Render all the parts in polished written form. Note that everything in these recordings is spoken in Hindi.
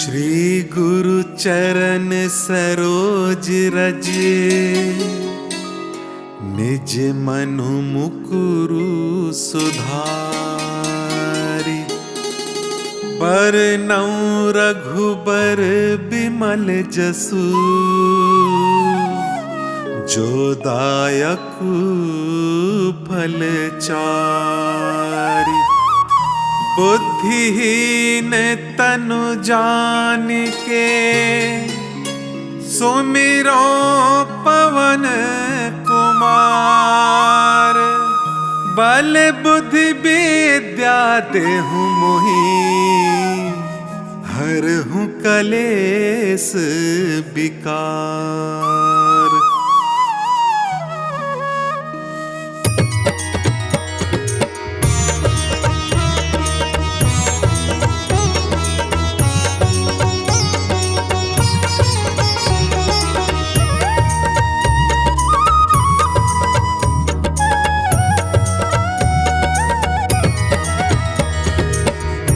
श्री गुरु चरण सरोज रज, निज मनु मुकुरु सुधारि। बरनउँ रघुबर बिमल जसु, जो दायकु फल चारि। बुद्धिहीन तनु जानिके, सुमिरो पवन कुमार। बल बुद्धि विद्या देहु मोहि, हरहु कलेस विकार।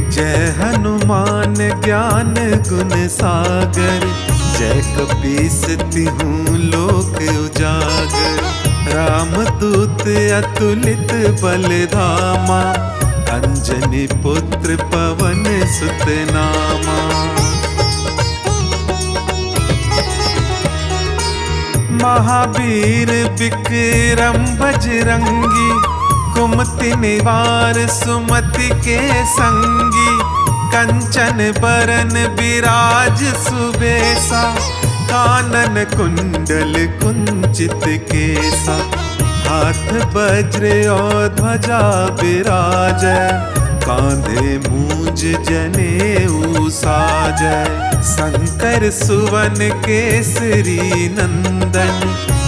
जय हनुमान ज्ञान गुण सागर, जय कपीस तिहूँ लोक उजागर। रामदूत अतुलित बल धामा, अंजनी पुत्र पवन सुत नामा। महावीर विक्रम बजरंगी, कुमति निवार सुमति के संगी। कंचन बरन विराज सुबेसा, कानन कुंडल कुंचित केसा। हाथ वज्र और ध्वजा विराजै, कांधे मूंज जनेऊ साजै। शंकर सुवन केसरी नंदन,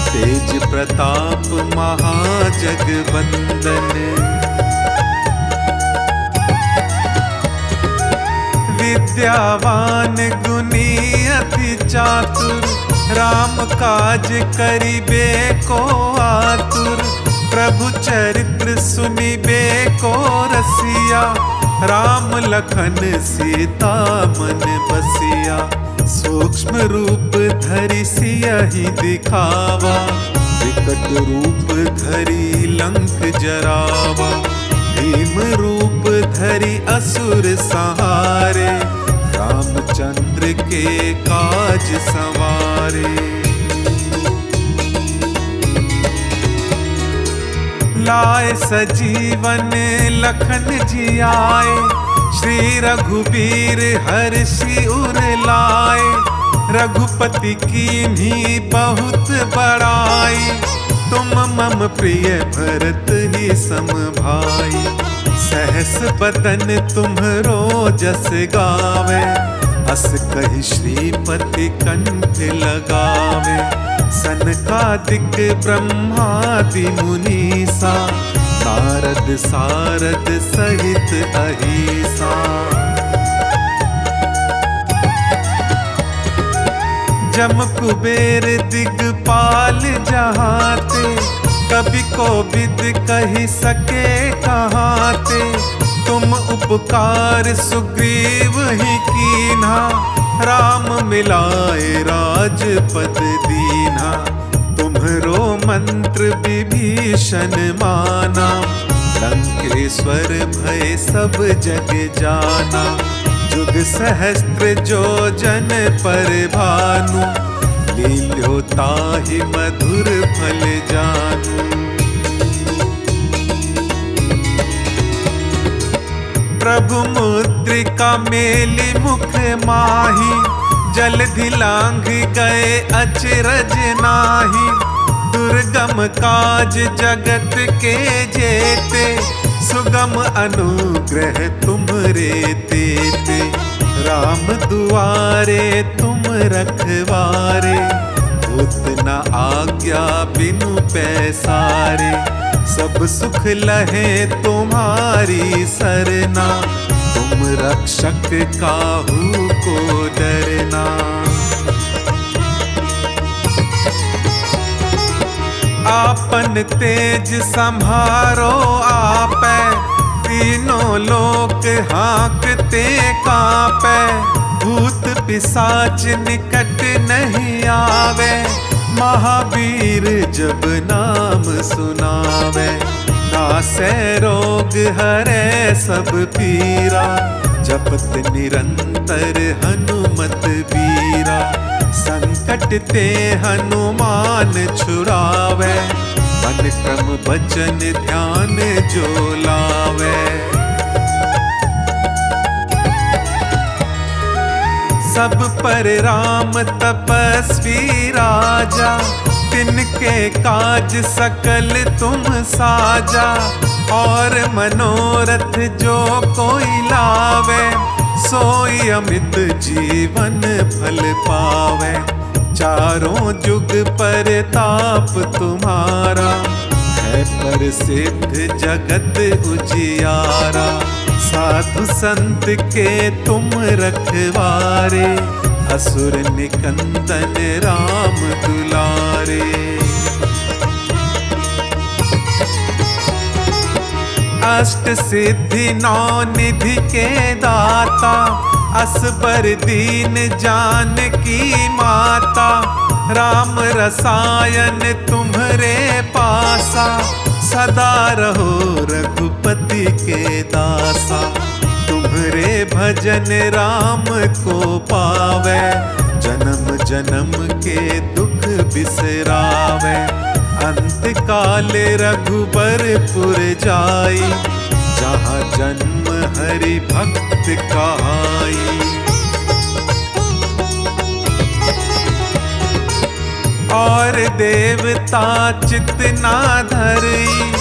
तेज प्रताप महाजगवंदन। विद्यावान गुणी अति चातुर, राम काज करिबे को आतुर। प्रभु चरित्र सुनिबे को रसिया, राम लखन सीता मन बसिया। सूक्ष्म रूप धरि सियहि दिखावा, विकट रूप धरि लंक जरावा। भीम रूप धरि असुर संहारे, रामचंद्र के काज संवारे। लाए सजीवन लखन जियाए, श्री रघुबीर हर्षि उर लाए। रघुपति कीन्ही बहुत बड़ाई, तुम मम प्रिय भरत ही सम भाई। सहस बदन तुम्हरो जस गावे, अस कहि श्रीपति कंठ लगावे। सनकादिक ब्रह्मादि मुनीसा, नारद सारद सहित अहिसा। जम कुबेर दिगपाल जहाते, कभी कोविद कहि सके कहाते। तुम उपकार सुग्रीव ही कीन्हा, राम मिलाए राजपद दीन्हा। तुम्हरो मंत्र विभीषण माना, लंकेश्वर भय सब जग जाना। जुग सहस्त्र जो जन पर भानु, लील्यो ताहि मधुर फल जानू। प्रभु मुद्रिका मेलि मुख माही, जलधि लांघ गए अचरज नाही। दुर्गम काज जगत के जेते, सुगम अनुग्रह तुम्हरे तेते। राम दुआरे तुम रखवारे, होत न आज्ञा बिनु पैसारे। सब सुख लहे तुम्हारी सरना, तुम रक्षक काहू को डरना। आपन तेज संभारो आपै, तीनों लोक हाँकते कांपै। भूत पिशाच निकट नहीं आवे, महावीर जब नाम सुनावे। नासै रोग हरै सब पीरा, जपत निरंतर हनुमत बीरा। संकट ते हनुमान छुड़ावे, मन क्रम बचन ध्यान जो लावे। सब पर राम तपस्वी राजा, तिनके काज सकल तुम साजा। और मनोरथ जो कोई लावे, सोई अमित जीवन फल पावे। चारों जुग पर ताप तुम्हारा, है प्रसिद्ध जगत उजियारा। साधु संत के तुम रखवारे, असुर निकंदन राम दुलारे। अष्ट सिद्धि नौ निधि के दाता, असबर दीन जानकी माता। राम रसायन तुम्हरे पासा, सदा रहो रघुपति के दासा। तुम्हरे भजन राम को पावे, जन्म जन्म के दुख बिसरावे। अंत काल रघुबरपुर जाई, जहाँ जन्म हरि भक्त कहाई। और देवता चित ना धरई,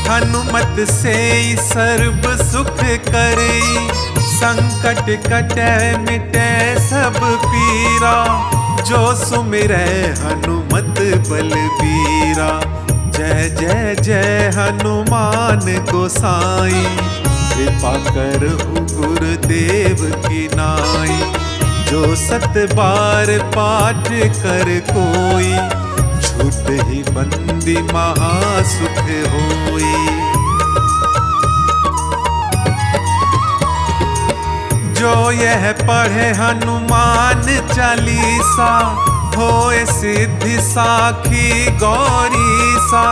हनुमत से सर्व सुख करई। संकट कटै मिटै सब पीरा, जो सुमिरै हनुमत बलबीरा। जय जय जय हनुमान गोसाई, कृपा करहु गुरुदेव की नाई। जो 7 बार पाठ कर कोई, छूट ही बंदी महासुख होई। जो यह पढ़े हनुमान चालीसा, होए सिद्धि साखी गौरीसा।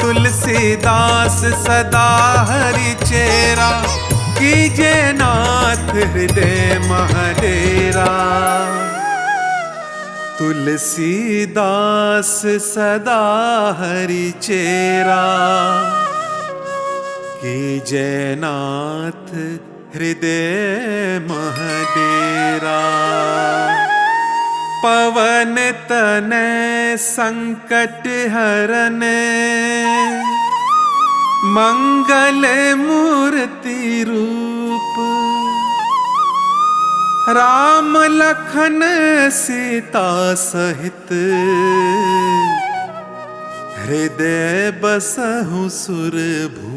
तुलसीदास सदा हरि चेरा, कीजे नाथ हृदय महडेरा। तुलसीदास सदा हरि चेरा, कीजे नाथ हृदय महडेरा। पवन तनय संकट हरन, मंगल मूर्ति रूप। राम लखन सीता सहित, हृदय बसहु सुरभूप।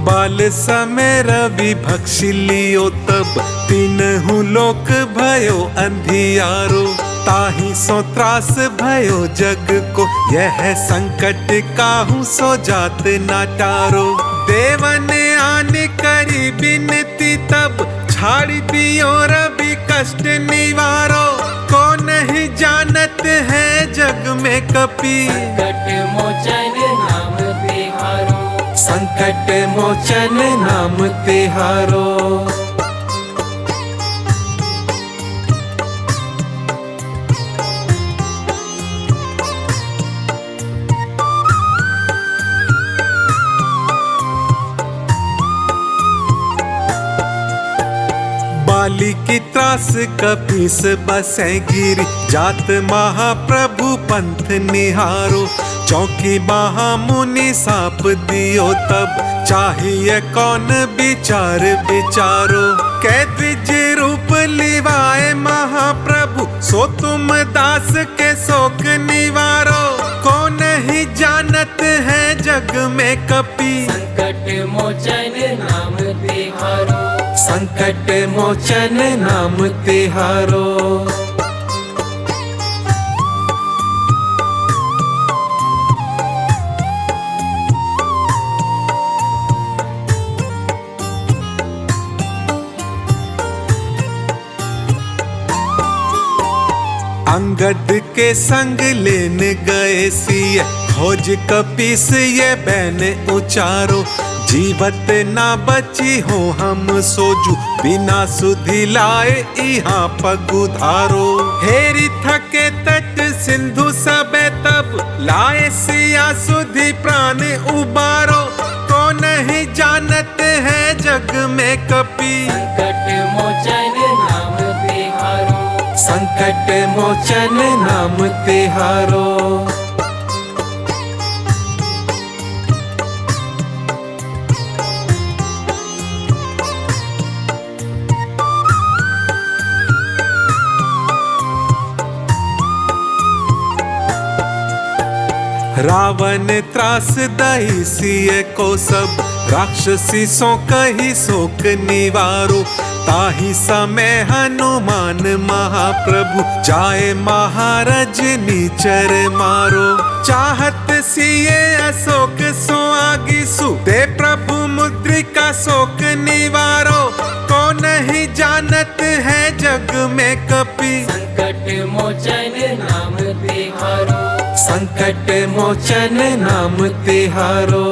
बाल समय रवि भक्षि लियो, तब तीनहु लोक भयो अंधियारो। ताहि सो त्रास भयो जग को, यह संकट काहू सो जात ना टारो। देवन आन करी बिनती, तब छाड़ दियो रवि कष्ट निवारो। को नहीं जानत है जग में कपि, संकट मोचन नाम तिहारो। संकट मोचन नाम तिहारो। बाली की त्रास कपीस बसे गिरी, जात महाप्रभु पंथ निहारो। चौकी महामुनि साप दियो, तब चाहिए कौन विचार विचारो। कै द्विज रूप लिवाए महाप्रभु, सो तुम दास के शोक निवारो। कौन ही जानत है जग में कपि, संकट मोचन नाम तिहारो। संकट मोचन नाम तिहारो। अंगद के संग लेन गए सिय खोज कपीस ये बैन उचारो। जीवत ना बची हो हम सोजू बिना सुधि लाए यहाँ पगुधारो। हेरी थके तट सिंधु सबे तब लाए सिया सुधि प्राण उबारो। को नहीं जानत है जग में कपि संकट मोचन नाम तिहारो। संकट मोचन नाम तिहारो। रावण त्रास दही सिय को सब राक्षसी सो कही शोक निवारो। ताही समय हनुमान महाप्रभु जाए महाराज नीचर मारो। चाहत सिए अशोक सो आगी सुते प्रभु मुद्रिका शोक निवारो। को नहीं जानत है जग में कपि संकट मोचन नाम तिहारो। संकट मोचन नाम तिहारो।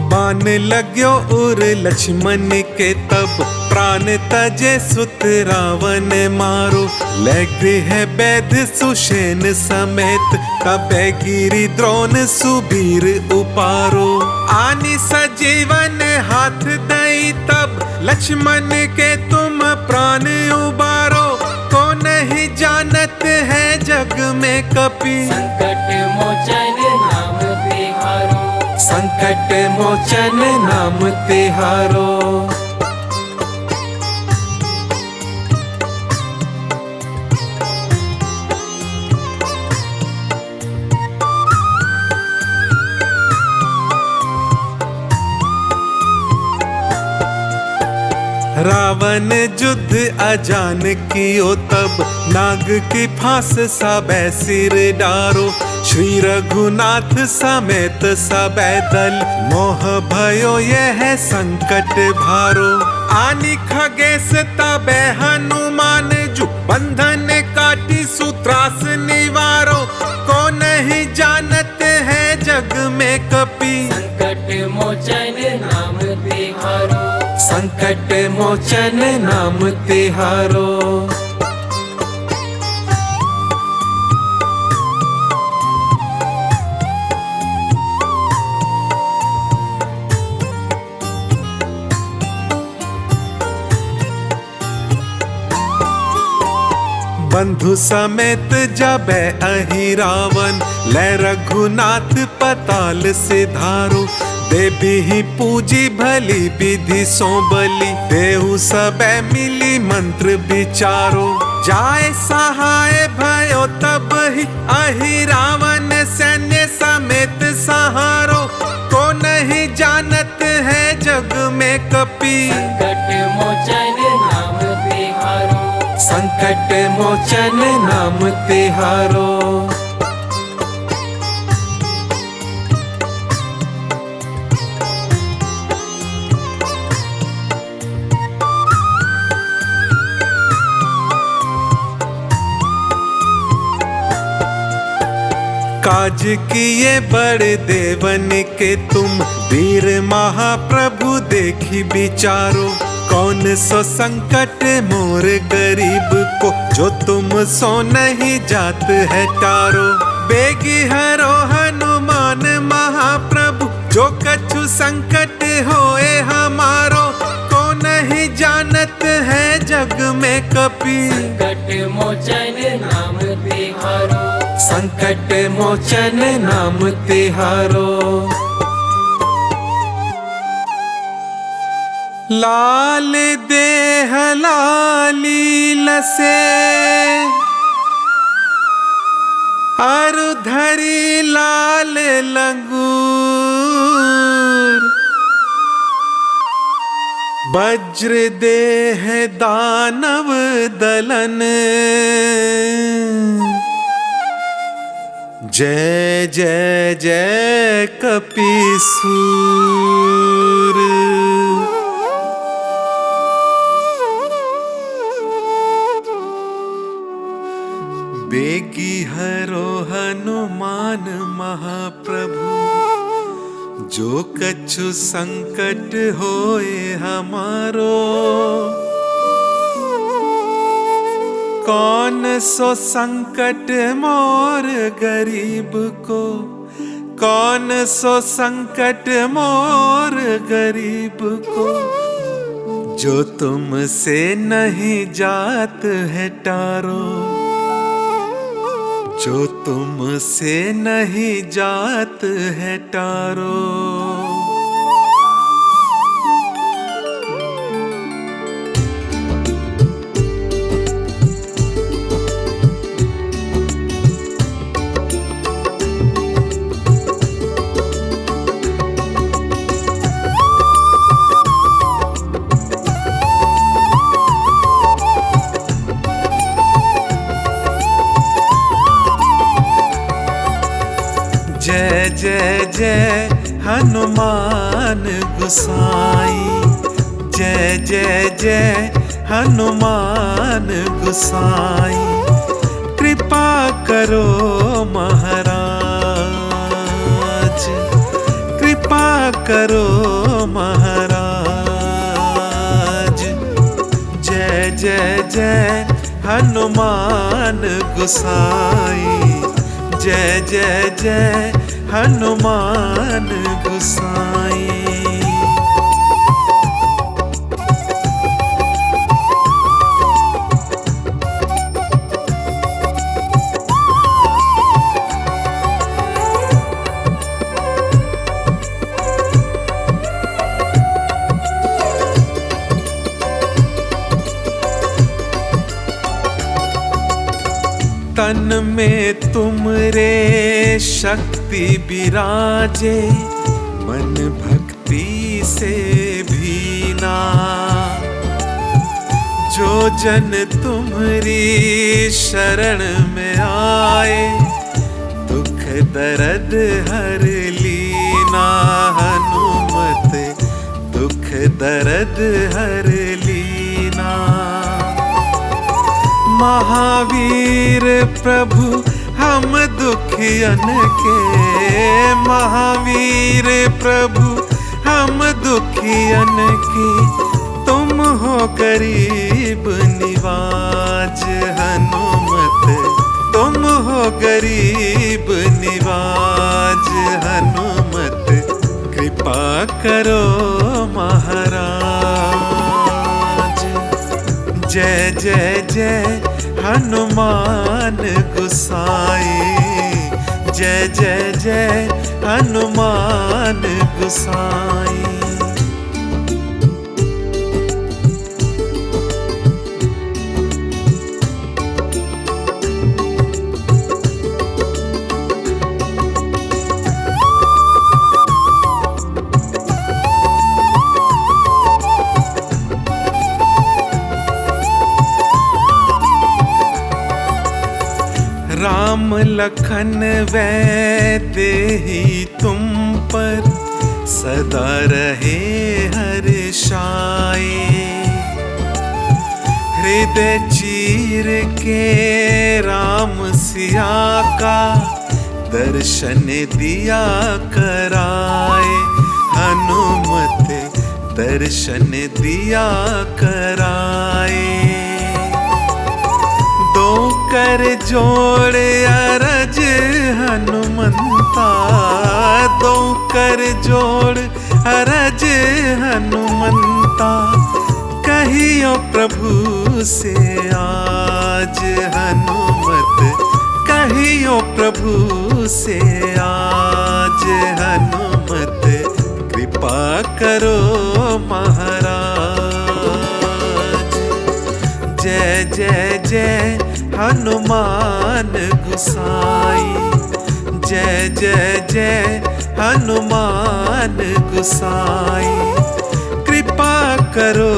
बान लाग्यो उर लक्ष्मण के तब प्राण तजे सुत रावण मारो। ले गृह बैद सुषेण समेत कबे गिरि द्रोण सुबीर उपारो। आनि सजीवन हाथ दई तब लक्ष्मण के तुम प्राण उबारो। को नहीं जानत है जग में कपि संकट मोचन नाम तिहारो। संकट मोचन नाम तिहारो। रावण युद्ध अजान कियो तब नाग की फांस सबे सिर डारो। श्री रघुनाथ समेत सबे दल मोह भयो यह संकट भारो। आनि खगेश तबे हनुमान जु बंधन काटी सूत्रास निवारो। को नहीं जानत है जग में कपि संकट मोचन नाम तिहारो। संकट मोचन नाम तिहारो। बंधु समेत जाबे अहि रावण ले रघुनाथ पताल से धारो। देवी ही पूजी भली विधि सो बलि देहु सबे मिली मंत्र विचारो। जाए सहाय भयो तब ही अहि रावण सैन्य समेत सहारो। को नहीं जानत है जग में कपि संकट मोचन नाम तिहारो। संकट मोचन नाम तिहारो। काज किए बड़े देवन के तुम वीर महाप्रभु देखी विचारो। कौन सो संकट मोर गरीब को जो तुम सो नहीं जात है टारो। बेगी हरो हनुमान महाप्रभु जो कछु संकट होए हमारो। को नहीं जानत है जग में कपि संकट मोचन नाम तिहारो। संकट मोचन नाम तिहारो। लाल देह लाली लसे अरु धरी लाल लंगूर वज्र देह दानव दलन जय जय जय कपीसूर। बेगी हरो हनुमान महाप्रभु जो कछु संकट होए हमारो। कौन सो संकट मोर गरीब को, कौन सो संकट मोर गरीब को, जो तुमसे नहीं जात है टारो, जो तुमसे नहीं जात है टारो। जय जय जय हनुमान गुसाई, जय जय जय हनुमान गुसाई। कृपा करो महाराज, कृपा करो महाराज। जय जय जय हनुमान गुसाई, जय जय जय हनुमान गुसाई। तन में तुमरे शक्ति विराजे, मन भक्ति से भीना। जो जन तुम्हारी शरण में आए, दुख दर्द हर लीना। हनुमत दुख दर्द हर लीना। महावीर प्रभु हम दुखियन के, महावीर प्रभु हम दुखियन के, तुम हो गरीब निवाज। हनुमत तुम हो गरीब निवाज। हनुमत कृपा करो महाराज। जय जय जय हनुमान गुसाई, जय जय जय हनुमान गुसाई। राम लखन वैदेही तुम पर सदा रहे हर्षाए। हृदय चीर के राम सिया का दर्शन दिया कराए। हनुमत दर्शन दिया कराए। दो कर जोड़ अरज हनुमंता, दो कर जोड़ अरज हनुमंता। कहियो प्रभु से आज हनुमत, कहियो प्रभु से आज हनुमत। कृपा करो महाराज। जय जय जय हनुमान गुसाई, जय जय जय हनुमान गुसाई। कृपा करो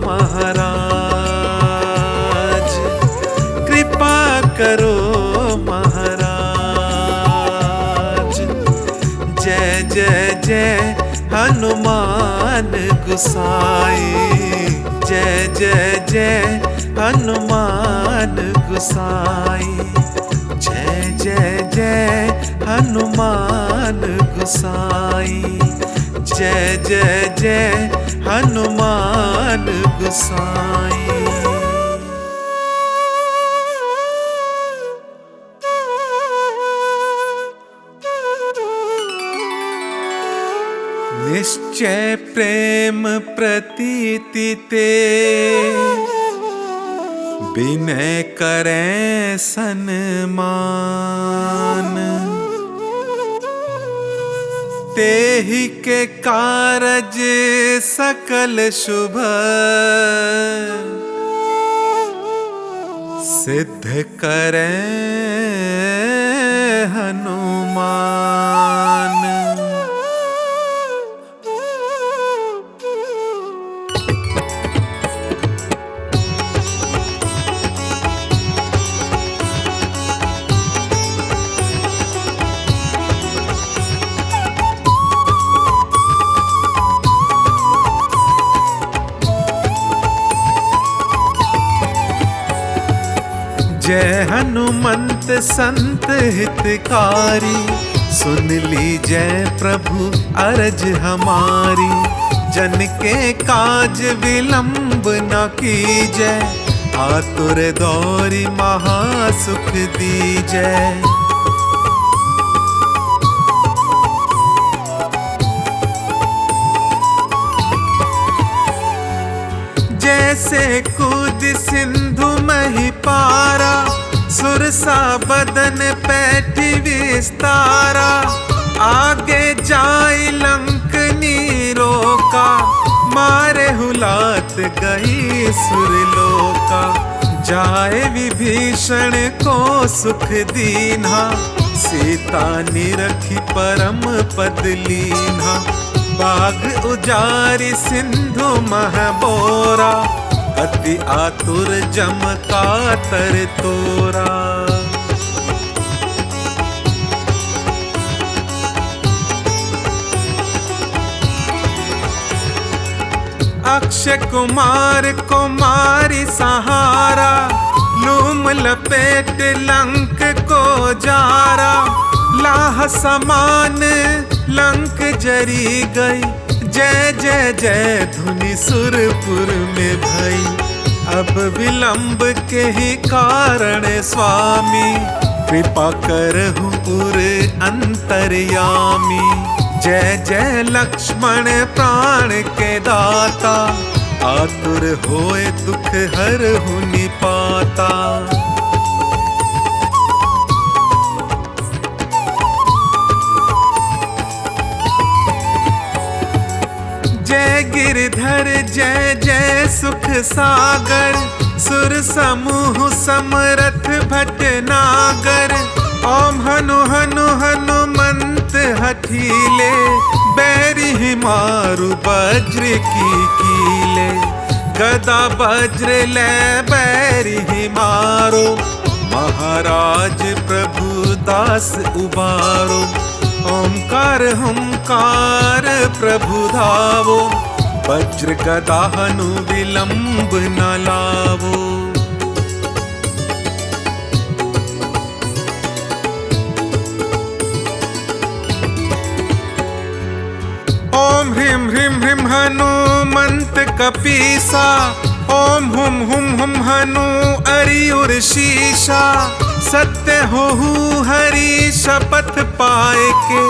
महाराज, कृपा करो महाराज। जय जय जय हनुमान गुसाई, जय जय जय हनुमान गुसाई, जय जय जय हनुमान गुसाई, जय जय जय हनुमान गुसाई। निश्चय प्रेम प्रतीति ते, विनय करें सन्मान। तेहि के कारज सकल शुभ, सिद्ध करें हनुमान। जय हनुमंत संत हितकारी, सुन लीजय प्रभु अरज हमारी। जन के काज विलंब न कीजय, आतुर दौरी महासुख दीजय। जैसे कूद सिंधु मही पारा, सुरसा बदन पैठी विस्तारा। आगे जाई लंक नीरोका, मारे हुलात गई सुरलोका। जाए विभीषण को सुख दीन्हा, सीता निरखी परम पद लीन्हा। बाग उजारी सिंधु महबोरा, अति आतुर जम कातर तोरा। अक्षय कुमार कुमारी सहारा, लूम लपेट लंक को जारा। लाह समान लंक जरी गई, जय जय जय धुनि सुरपुर में भई। अब विलंब के ही कारण स्वामी, कृपा करहु उर अंतर्यामी। जय जय लक्ष्मण प्राण के दाता, आतुर होए दुख हरहु निपाता। जय गिरधर जय जय सुख सागर, सुर समूह समरथ भटनागर। ओम हनु हनु हनुमंत हठीले, बैरी मारु वज्र की कीले। गदा वज्र ले बैरी मारो, महाराज प्रभु दास उबारो। ओंकार हुंकार प्रभु धावो, वज्र गदा हनु विलंब न लावो। ओम ह्रीं ह्रीं ह्रीं हनुमंत कपीसा, ओम हुम हुम हुम हनु अरियुर शीशा। सत्य होहु हरि शपथ पाए के,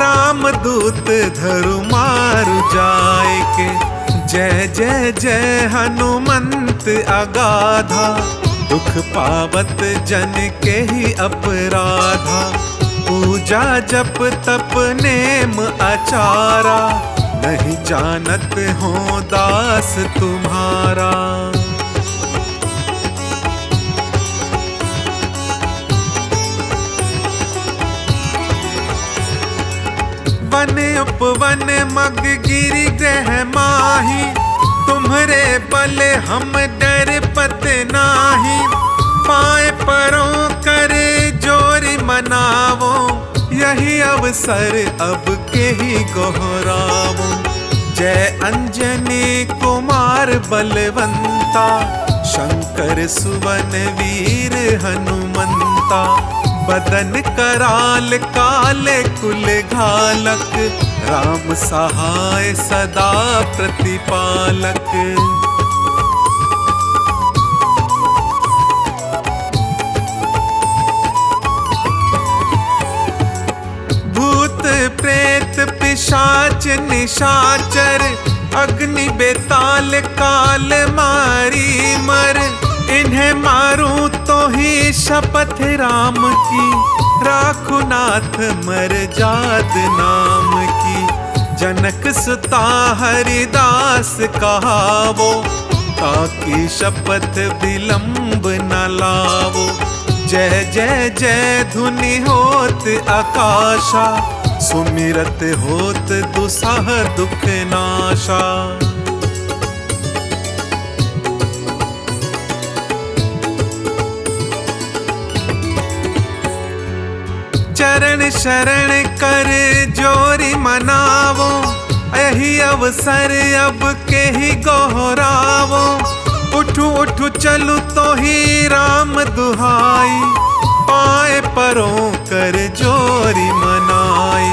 राम दूत धरु मारु जाए के। जय जय जय हनुमंत अगाधा, दुख पावत जन के ही अपराधा। पूजा जप तप नेम आचारा, नहीं जानत हो दास तुम्हारा। वन मग गिरि ग्रह माही, तुम्हरे बल हम डर पत नाही। पाए परों करे जोरी मनावो, यही अवसर अब के ही गोहरावो। जय अंजनी कुमार बलवंता, शंकर सुवन वीर हनुमंता। बदन कराल काले कुल घालक, राम सहाय सदा प्रतिपालक। भूत प्रेत पिशाच निशाचर, अग्नि बेताल काल मारी मर। इन्हें मारूं तो ही शपथ राम की, राखु नाथ मर जाद नाम की। जनक सुता हरिदास कहावो, ताकि शपथ विलंब न लावो। जय जय जय धुनि होत आकाशा, सुमिरत होत दुसह दुख नाशा। चरण शरण कर जोरी मनावो, यही अवसर अब के ही गोहरावो। उठू उठू चलू तो ही राम दुहाई, पाए परों कर जोरी मनाई।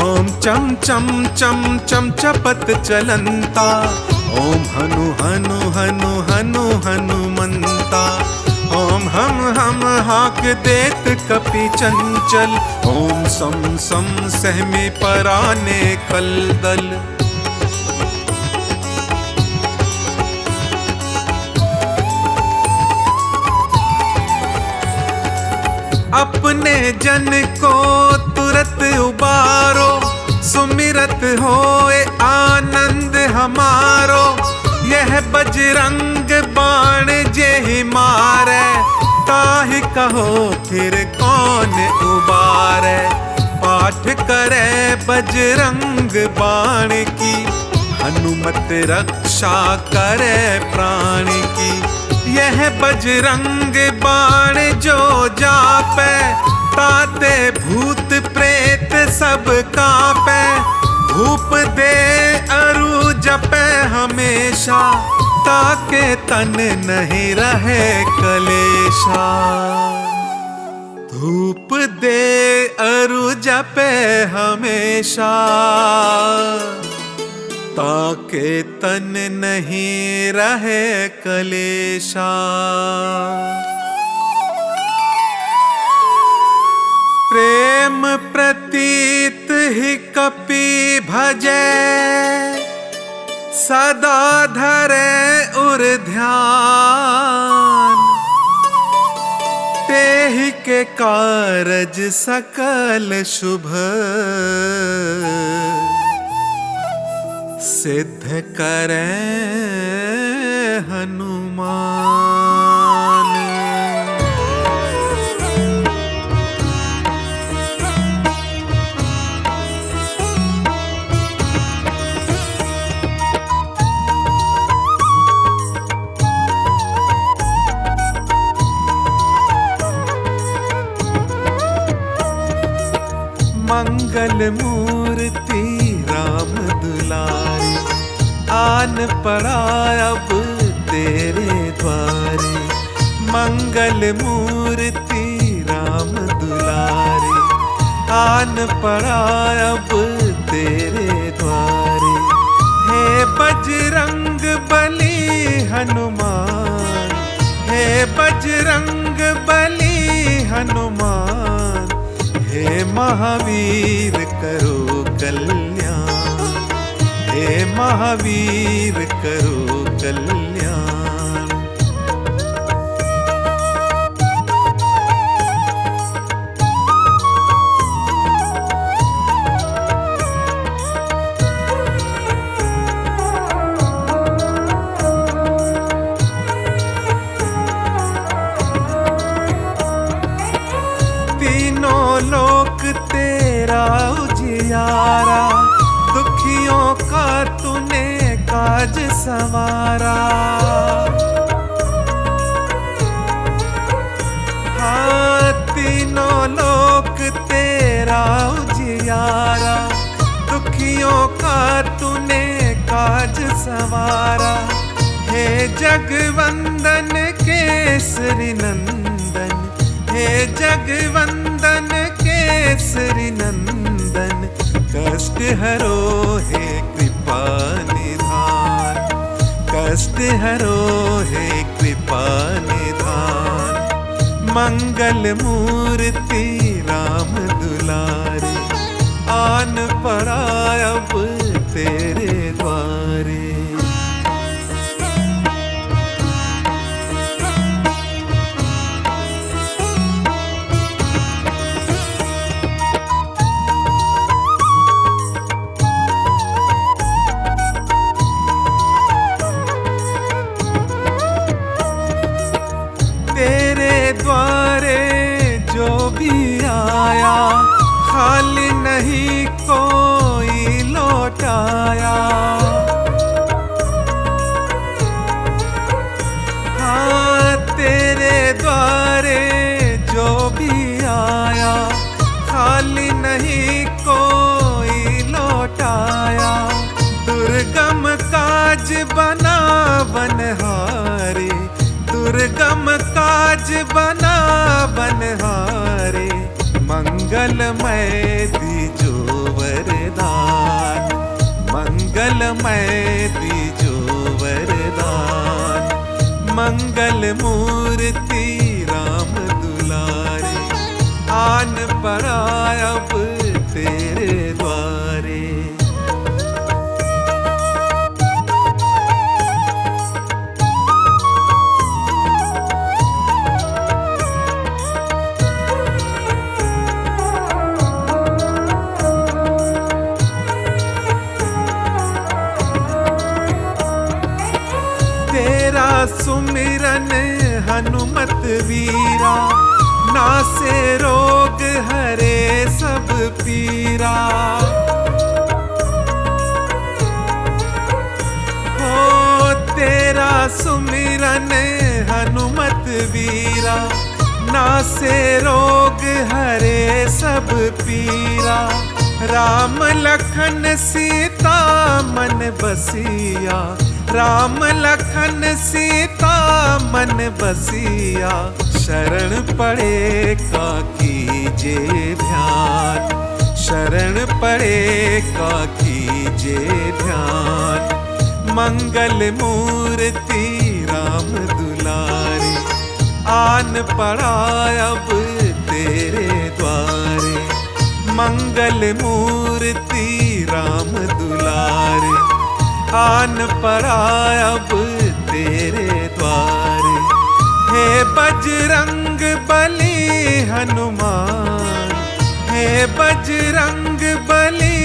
ओम चम चम चम चम चपत चलंता, ओम हनु हनु हनु हनु हनुमंता। ओम हम हाक देत कपि चंचल, ओम सम सम सहमे पराने खलदल। अपने जन को तुरत उबारो, सुमिरत होए आनंद हमारो। यह बजरंग बाण जे मारे, ताहि कहो फिर कौन उबारे। पाठ करे बजरंग बाण की, हनुमत रक्षा करे प्राण की। यह बजरंग बाण जो जापे, ताते भूत प्रेत सब कांपे। धूप दे अरु जपे हमेशा, ताके तन नहीं रहे कलेशा। धूप दे अरु जपे हमेशा, ताके तन नहीं रहे कलेशा। प्रेम प्रतीत ही कपि भजे, सदा धरे उर ध्यान। तेहि के कारज सकल शुभ, सिद्ध करे हनुमान। मंगल मूर्ति राम दुलारे, आन पड़ा अब तेरे द्वारे। मंगल मूर्ति राम दुलारे, आन पड़ा अब तेरे द्वारे। हे बजरंग बली हनुमान, हे बजरंग बली हनुमान। हे महावीर करो कल्याण, हे महावीर करो कल्याण। तीनों लोक तेरा उजियारा, सवारा। हाँ, तीनों लोक तेरा उजियारा, दुखियों का तूने काज सवारा। हे जगवंदन केसरी नंदन, हे जगवंदन केसरी नंदन, कष्ट हरो हे कृपा निधान, कष्ट हरो हे कृपा निधान। मंगल मूर्ति राम दुलारे, आन पड़ा अब तेरे द्वारे। तेरे द्वारे जो भी आया, खाली नहीं कोई लौटाया। हाँ, तेरे द्वारे जो भी आया, खाली नहीं कोई लौटाया। दुर्गम काज बना बनहारे, दुर्गम काज बना बनहारे। मंगलमय दीजो वरदान, मंगलमय दीजो वरदान। मंगल मूर्ति राम दुलारे, आन पड़ा अब तेरे द्वारे। तेरा सुमिरन हनुमत वीरा, नासे रोग हरे सब पीरा। हो तेरा सुमिरन हनुमत वीरा, नासे रोग हरे सब पीरा। राम लखन सीता मन बसिया, राम लखन सीता मन बसिया। शरण पड़े का कीजे ध्यान, शरण पड़े का कीजे ध्यान। मंगल मूर्ति राम दुलारे, आन पड़ा अब तेरे द्वारे। मंगल मूर्ति राम दुलारे, आन पड़ा अब तेरे द्वारे। हे बजरंग बली हनुमान, हे बजरंग बली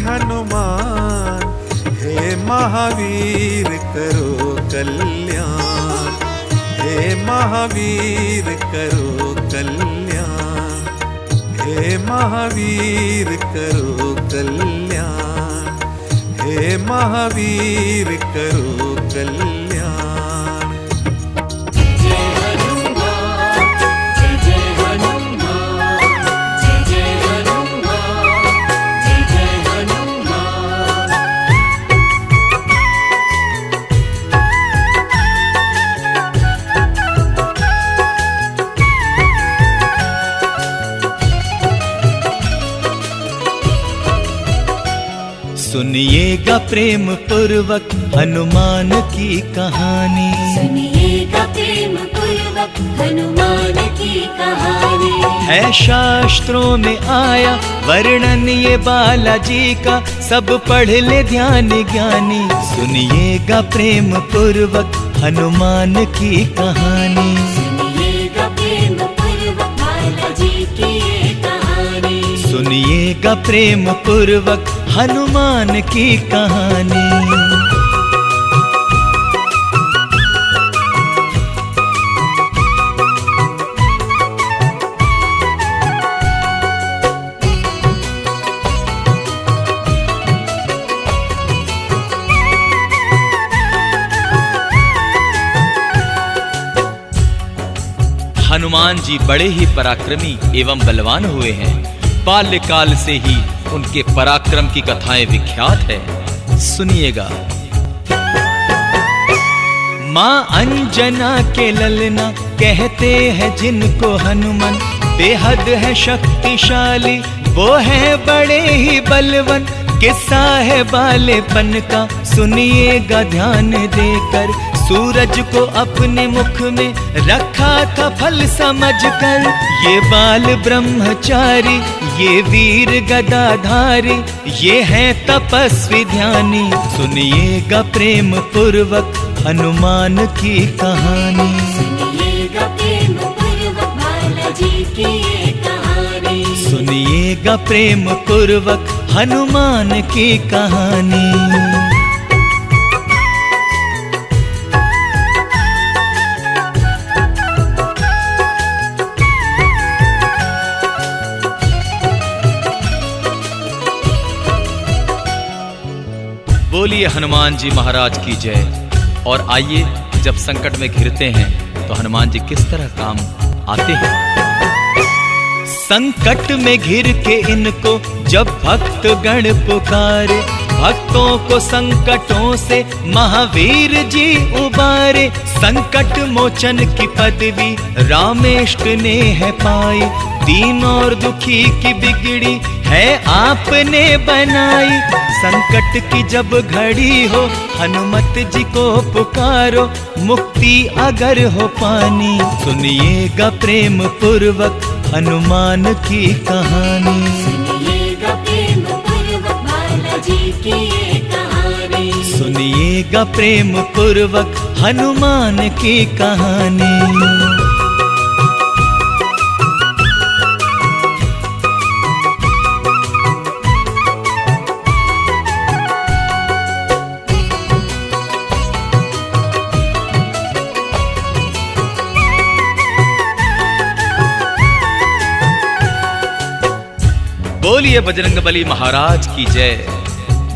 हनुमान। हे महावीर करो कल्याण, हे महावीर करो कल्याण, हे महावीर करो कल्याण, हे महावीर करो कल्याण। सुनिएगा प्रेम पूर्वक हनुमान की कहानी, सुनिएगा प्रेम पूर्वक हनुमान की कहानी। है शास्त्रों में आया वर्णन ये बालाजी का, सब पढ़ ले ध्यान ज्ञानी। सुनिएगा प्रेम पूर्वक हनुमान की कहानी, सुनिएगा प्रेम पूर्वक बालाजी की ये कहानी। सुनिएगा प्रेम पूर्वक हनुमान की कहानी। हनुमान जी बड़े ही पराक्रमी एवं बलवान हुए हैं। बाल्यकाल से ही उनके पराक्रम की कथाएं विख्यात है। सुनिएगा। मां अंजना के ललना कहते हैं जिनको हनुमान, बेहद है शक्तिशाली वो है बड़े ही बलवान। किस्सा है बालेपन का सुनिएगा ध्यान देकर, सूरज को अपने मुख में रखा था फल समझकर। ये बाल ब्रह्मचारी ये वीर गदाधारी, ये है तपस्वी ध्यानी। सुनिएगा प्रेम पूर्वक हनुमान की कहानी। सुनिएगा प्रेम पूर्वक बालाजी की ये कहानी। सुनिएगा प्रेम पूर्वक हनुमान की कहानी। बोलिए हनुमान जी महाराज की जय। और आइए, जब संकट में घिरते हैं तो हनुमान जी किस तरह काम आते हैं। संकट में घिर के इनको जब भक्त गण पुकारे, भक्तों को संकटों से महावीर जी उबारे। संकट मोचन की पदवी रामेष्ट ने है पाई, दीन और दुखी की बिगड़ी है आपने बनाई। संकट की जब घड़ी हो हनुमत जी को पुकारो, मुक्ति अगर हो पानी। सुनिएगा प्रेम पूर्वक हनुमान की कहानी। सुनिएगा प्रेम पूर्वक बालाजी की ये कहानी। सुनिएगा प्रेम पूर्वक हनुमान की कहानी। बोलिए बजरंगबली महाराज की जय।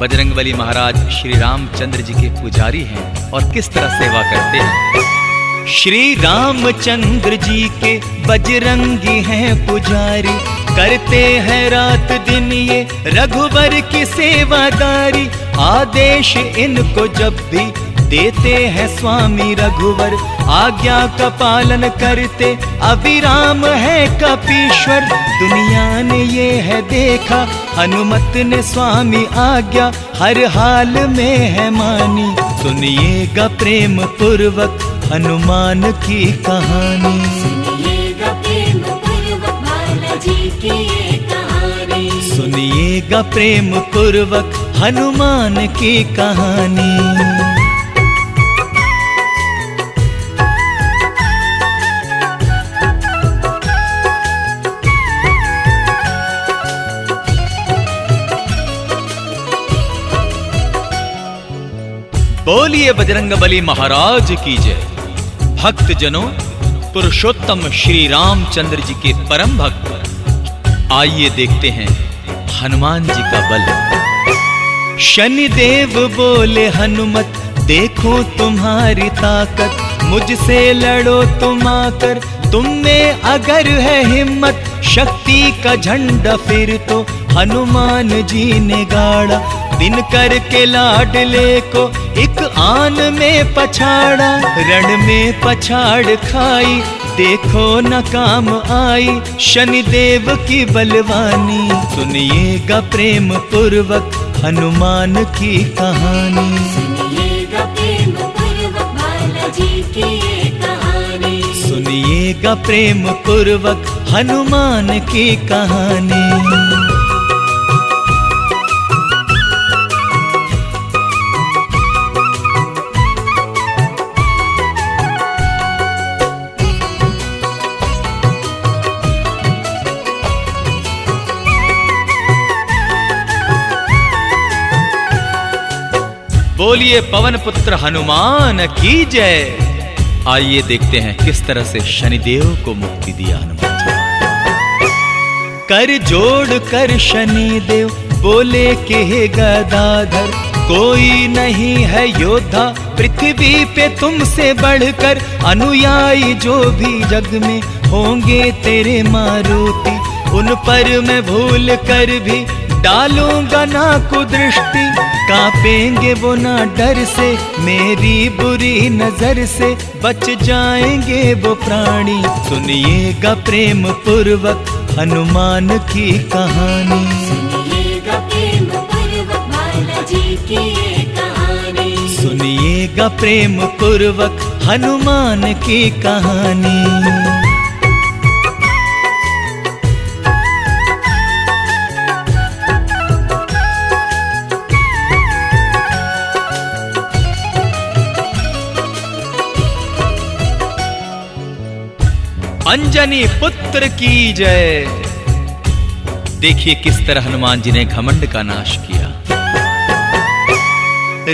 बजरंगबली महाराज श्री रामचंद्र जी के पुजारी हैं और किस तरह सेवा करते हैं। श्री रामचंद्र जी के बजरंगी हैं पुजारी, करते हैं रात दिन ये रघुवर की सेवादारी। आदेश इनको जब भी देते हैं स्वामी रघुवर, आज्ञा का पालन करते अविराम है कपीश्वर। दुनिया ने ये है देखा हनुमत ने स्वामी आज्ञा हर हाल में है मानी। सुनिएगा प्रेम पूर्वक हनुमान की कहानी। सुनिएगा प्रेम पूर्वक बालाजी की ये कहानी। सुनिएगा प्रेम पूर्वक हनुमान की कहानी। बोलिए बजरंगबली महाराज की जय। भक्त जनों, पुरुषोत्तम श्री रामचंद्र जी के परम भक्त, आइए देखते हैं हनुमान जी का बल। शनिदेव बोले हनुमत देखो तुम्हारी ताकत, मुझसे लड़ो तुम आकर, तुम में अगर है हिम्मत। शक्ति का झंडा फिर तो हनुमान जी ने गाड़ा, दिन करके लाडले को एक आन में पछाड़ा। रण में पछाड़ खाई देखो न काम आई, शनिदेव की बलवानी। सुनिएगा प्रेम पूर्वक हनुमान की कहानी। सुनिएगा प्रेम पूर्वक बालाजी की ये कहानी। सुनिएगा प्रेम पूर्वक हनुमान की कहानी। बोलिए पवन पुत्र हनुमान की जय। आइए देखते हैं किस तरह से शनिदेव को मुक्ति दिया हनुमान जी। कर जोड़ कर शनिदेव बोले के हे गदाधर, कोई नहीं है योद्धा पृथ्वी पे तुमसे बढ़कर। अनुयायी जो भी जग में होंगे तेरे मारुति, उन पर मैं भूल कर भी डालूंगा ना कुदृष्टि। कांपेंगे वो ना डर से, मेरी बुरी नजर से बच जाएंगे वो प्राणी। सुनिएगा प्रेम पूर्वक हनुमान की कहानी। सुनिएगा प्रेम पूर्वक बालाजी की ये कहानी। सुनिएगा प्रेम पूर्वक हनुमान की कहानी। अंजनी पुत्र की जय। देखिए किस तरह हनुमान जी ने घमंड का नाश किया।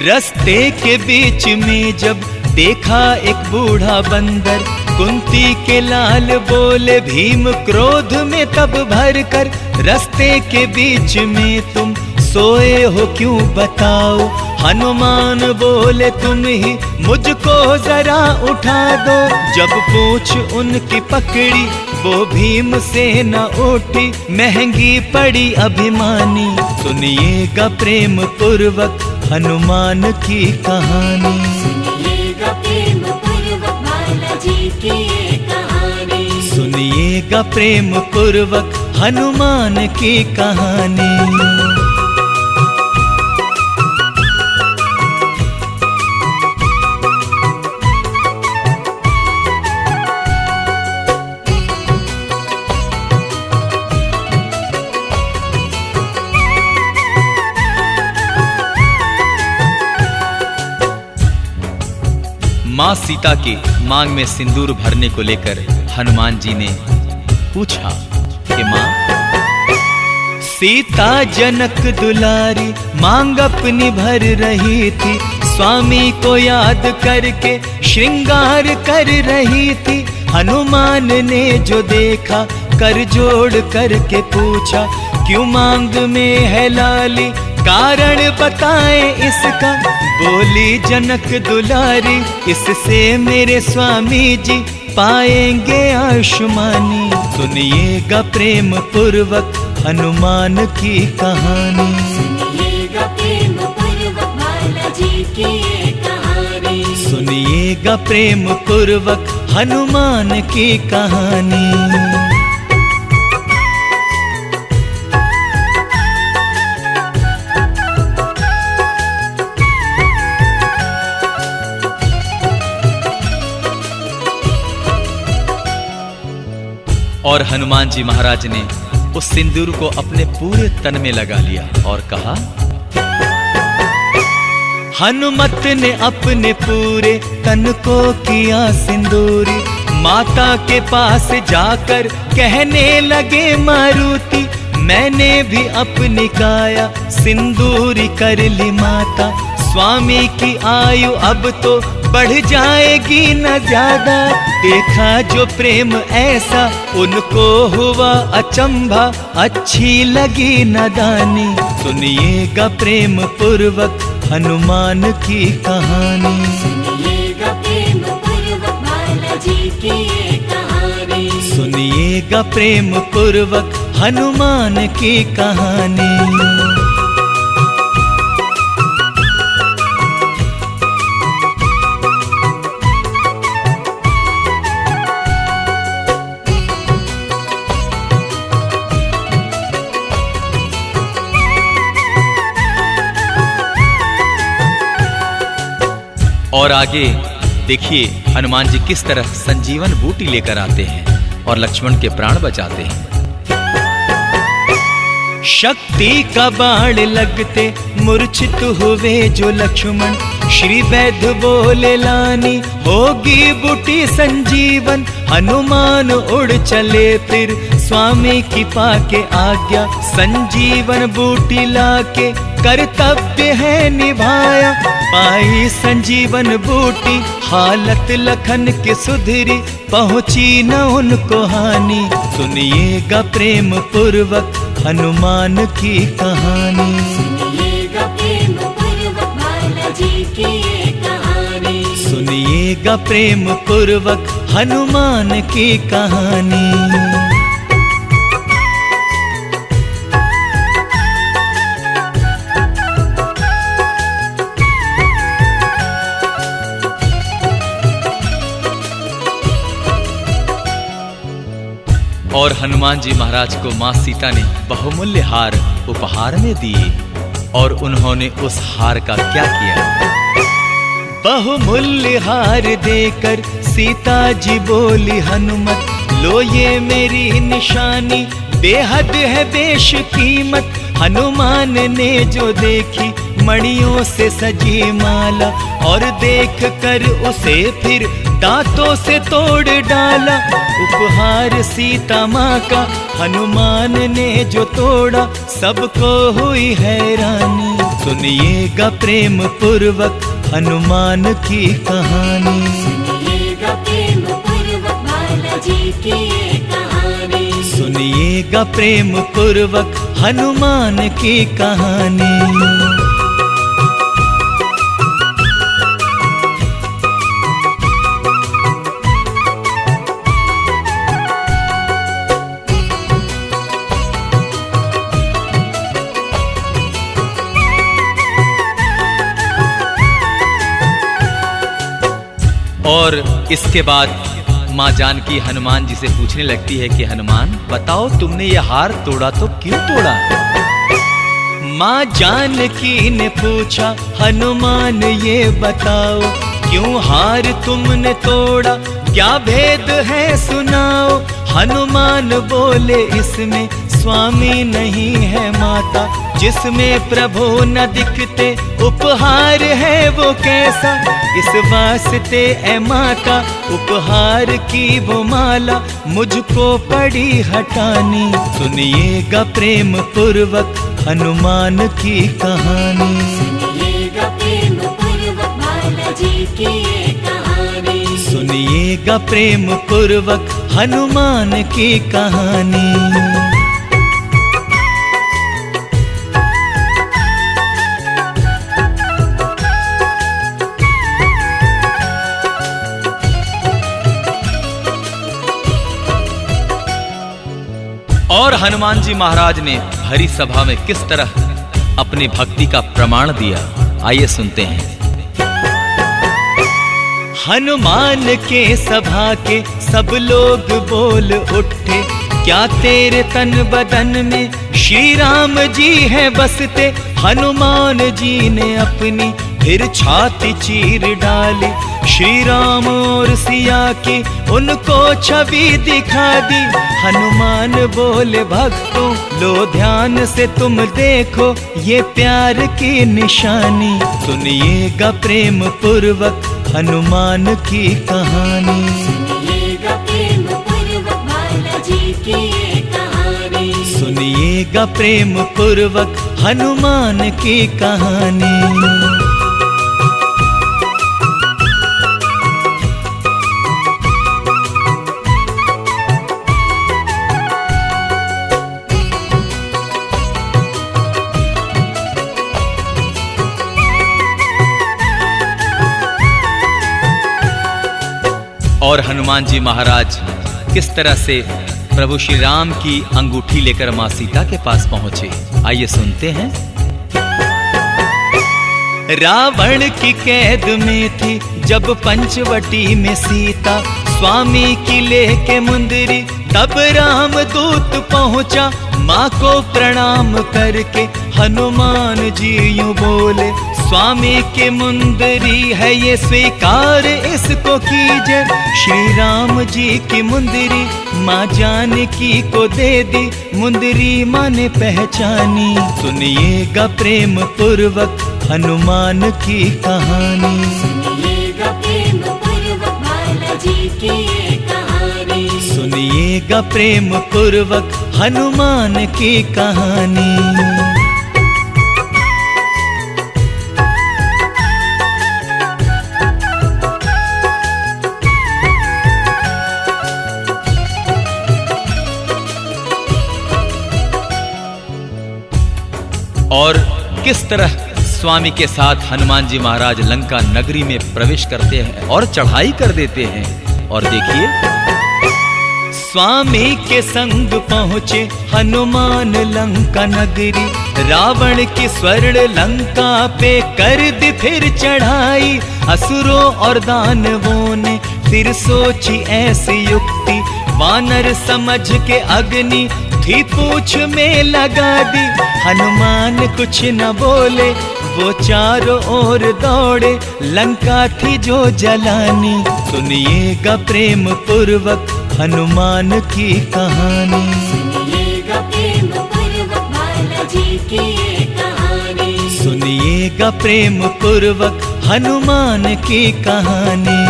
रास्ते के बीच में जब देखा एक बूढ़ा बंदर, कुंती के लाल बोले भीम क्रोध में तब भर कर, रास्ते के बीच में तुम सोए हो क्यों बताओ। हनुमान बोले तुम ही मुझको जरा उठा दो। जब पूछ उनकी पकड़ी वो भीम से न उठी, महंगी पड़ी अभिमानी। सुनिएगा प्रेम पूर्वक हनुमान की कहानी। सुनिएगा प्रेम पूर्वक बालाजी की ये कहानी। सुनिएगा प्रेम पूर्वक हनुमान की कहानी। मां सीता के मांग में सिंदूर भरने को लेकर हनुमान जी ने पूछा कि मां, सीता जनक दुलारी मांग अपनी भर रही थी, स्वामी को याद करके श्रृंगार कर रही थी। हनुमान ने जो देखा कर जोड़ करके पूछा, क्यों मांग में है लाली, कारण बताए इसका। बोली जनक दुलारी, इससे मेरे स्वामी जी पाएंगे आयुष्मानी। सुनिएगा प्रेम पूर्वक हनुमान की कहानी। सुनिएगा प्रेम पूर्वक बालाजी की ये कहानी। सुनिएगा प्रेम पूर्वक हनुमान की कहानी। और हनुमान जी महाराज ने उस सिंदूर को अपने पूरे तन में लगा लिया और कहा, हनुमत ने अपने पूरे तन को किया सिंदूरी। माता के पास जाकर कहने लगे मारुति, मैंने भी अपनी काया सिंदूरी कर ली माता। स्वामी की आयु अब तो बढ़ जाएगी न ज्यादा। देखा जो प्रेम ऐसा उनको हुआ अचंभा, अच्छी लगी नादानी। सुनिएगा प्रेम पूर्वक हनुमान की कहानी। सुनिएगा प्रेम पूर्वक बालाजी की ये कहानी। सुनिएगा प्रेम पूर्वक हनुमान की कहानी। और आगे देखिए हनुमान जी किस तरह संजीवन बूटी लेकर आते हैं और लक्ष्मण के प्राण बचाते हैं। शक्ति का बाण लगते मूर्छित हुए जो लक्ष्मण, श्री वैद्य बोले लानी होगी बूटी संजीवन। हनुमान उड़ चले फिर स्वामी की पाके आज्ञा, संजीवन बूटी लाके कर्तव्य है निभाया। पाई संजीवन बूटी हालत लखन के सुधरी, पहुंची न उनको हानि। सुनिएगा प्रेम पूर्वक हनुमान की कहानी। सुनिएगा प्रेम पूर्वक बालाजी की ये कहानी। सुनिए सुनिएगा प्रेम पूर्वक हनुमान की कहानी। और हनुमान जी महाराज को माँ सीता ने बहुमूल्य हार उपहार में दिए। और उन्होंने उस हार का क्या किया? बहुमूल्य हार देकर सीता जी बोली हनुमत, लो ये मेरी निशानी, बेहद है बेशकीमत। हनुमान ने जो देखी मणियों से सजी माला, और देख कर उसे फिर दांतों से तोड़ डाला। उपहार सीता माँ का हनुमान ने जो तोड़ा, सबको हुई हैरानी। सुनिएगा प्रेम पूर्वक हनुमान की कहानी। सुनिएगा प्रेम पूर्वक बालाजी की ये कहानी। सुनिएगा प्रेम पूर्वक हनुमान की कहानी। और इसके बाद माँ जानकी हनुमान जी से पूछने लगती है कि हनुमान बताओ, तुमने ये हार तोड़ा तो क्यों तोड़ा? माँ जानकी ने पूछा, हनुमान ये बताओ, क्यों हार तुमने तोड़ा, क्या भेद है सुनाओ। हनुमान बोले, इसमें स्वामी नहीं है माता, जिसमें प्रभु न दिखते उपहार है वो कैसा। इस वास्ते ए माता उपहार की वो माला मुझको पड़ी हटानी। सुनिएगा प्रेम पूर्वक हनुमान की कहानी। सुनिएगा प्रेम पूर्वक बालाजी की ये कहानी। सुनिएगा प्रेम पूर्वक हनुमान की कहानी। और हनुमान जी महाराज ने भरी सभा में किस तरह अपनी भक्ति का प्रमाण दिया, आइए सुनते हैं। हनुमान के सभा के सब लोग बोल उठे, क्या तेरे तन बदन में श्री राम जी हैं बसते। हनुमान जी ने अपनी फिर छाती चीर डाली, श्री राम और सिया की उनको छवि दिखा दी। हनुमान बोले, भक्तों लो ध्यान से तुम देखो, ये प्यार की निशानी। सुनिएगा प्रेम पूर्वक हनुमान की कहानी। सुनिएगा प्रेम पूर्वक बालाजी की ये कहानी। सुनिएगा प्रेम पूर्वक हनुमान की कहानी। और हनुमान जी महाराज किस तरह से प्रभु श्री राम की अंगूठी लेकर मां सीता के पास पहुंचे, आइए सुनते हैं। रावण की कैद में थी जब पंचवटी में सीता, स्वामी की लेके मुंदरी तब राम दूत पहुंचा। माँ को प्रणाम करके हनुमान जी यूं बोले, स्वामी की मुंदरी है ये स्वीकार इसको कीजिए। श्री राम जी की मुंदरी माँ जानकी को दे दी, मुंदरी माँ ने पहचानी। सुनिएगा प्रेम पूर्वक हनुमान की कहानी। सुनिएगा प्रेम पूर्वक बालाजी की ये कहानी। सुनिएगा प्रेम पूर्वक हनुमान की कहानी। और किस तरह स्वामी के साथ हनुमान जी महाराज लंका नगरी में प्रवेश करते हैं और चढ़ाई कर देते हैं। और देखिए, स्वामी के संग पहुँचे हनुमान लंका नगरी, रावण की स्वर्ण लंका पे कर दी फिर चढ़ाई। असुरों और दानवों ने फिर सोची ऐसी युक्ति, वानर समझ के अग्नि थी पूछ में लगा दी। हनुमान कुछ न बोले, वो चारों ओर दौड़े, लंका थी जो जलानी। सुनिएगा प्रेम पूर्वक हनुमान की कहानी। सुनिएगा प्रेम पूर्वक बालाजी की ये कहानी। सुनिएगा प्रेम पूर्वक हनुमान की कहानी।